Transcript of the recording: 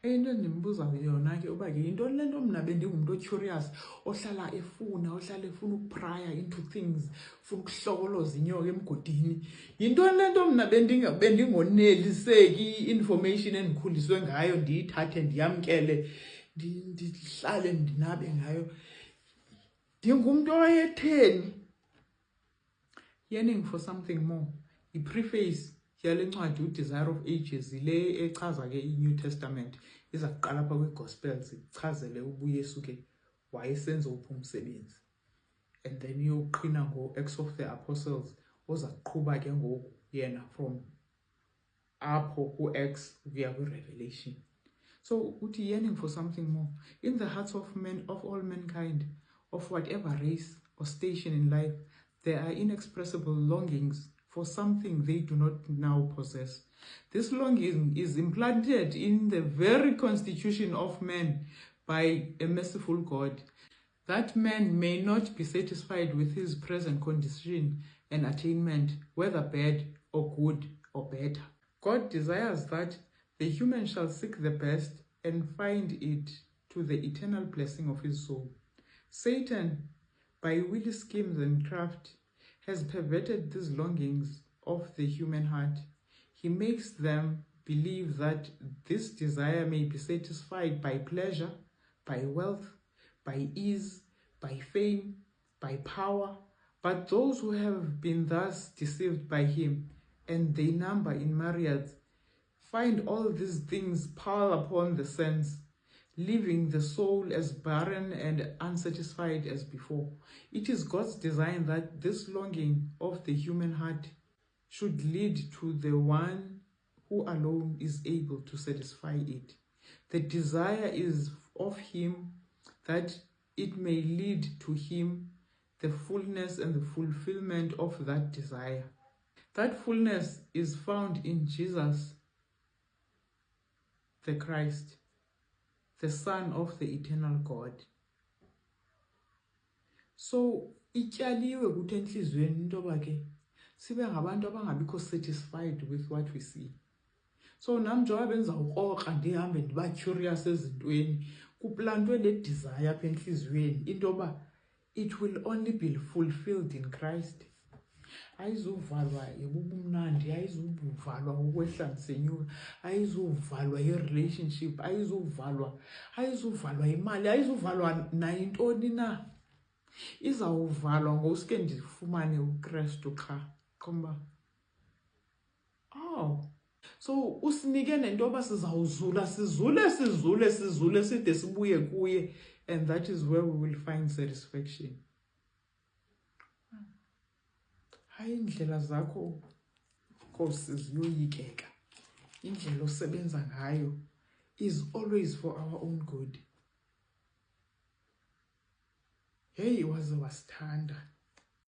Into endimbuza yona ke uba ke into lento mna bendingumuntu curious ohlala efuna ukupraya into things, ufuna ukuhlokoloza inyoka emgodini. Yinto lento mna bendingoneliseki information endikhuliswe ngayo ndiyithathe ndiyamkele ndihlale ndinabe ngayo. Ndingumuntu oyetheni yearning for something more. I-preface yale ncwadi uDesire of Ages le echaza ke iNew Testament iza kuqala apha kwiGospels ichazele ubuyesu ke wayesenza uphi umsebenzi, and then iyoqhina ngo-Acts of the Apostles oza kuqhuba ke ngoku yena from apho ku-Acts ukuya kwi-Revelation. So uthi yearning for something more in the hearts of men, of all mankind, of whatever race or station in life, there are inexpressible longings for something they do not now possess. This longing is implanted in the very constitution of man by a merciful God, that man may not be satisfied with his present condition and attainment, whether bad or good or better. God desires that the human shall seek the best and find it to the eternal blessing of his soul. Satan, by wily schemes and craft, has perverted these longings of the human heart. He makes them believe that this desire may be satisfied by pleasure, by wealth, by ease, by fame, by power. But those who have been thus deceived by him, and they number in myriads, find all these things pile upon the sense, leaving the soul as barren and unsatisfied as before. It is God's design that this longing of the human heart should lead to the one who alone is able to satisfy it. The desire is of him that it may lead to him the fullness and the fulfillment of that desire. That fullness is found in Jesus, the Christ, the Son of the eternal God. So ityaliwe kuthi enhlizweni into ba ke sibe ngabantu abangabikho satisfied with what we see. So nam njengoba benzawukroqa ndihambe ndiba curious ezintweni kuplantwe le desire apha enhlizweni into ba it will only be fulfilled in Christ. Ayizuvalwa yibubumnandi, ayizuvalwa ukwehlanisa inyuka, ayizuvalwa i-relationship, ayizuvalwa imali, ayizuvalwa nayintoni na. Izawuvalwa ngosuke ndifumane uKristu qha. Qomba. Oh. So usinike nento ba sizawuzula sizule side sibuye kuye, and that is where we will find satisfaction. Hayi indlela zakho Nkosi ziyoyikeka. Indlela osebenza ngayo is always for our own good. Hey, waze wasithanda.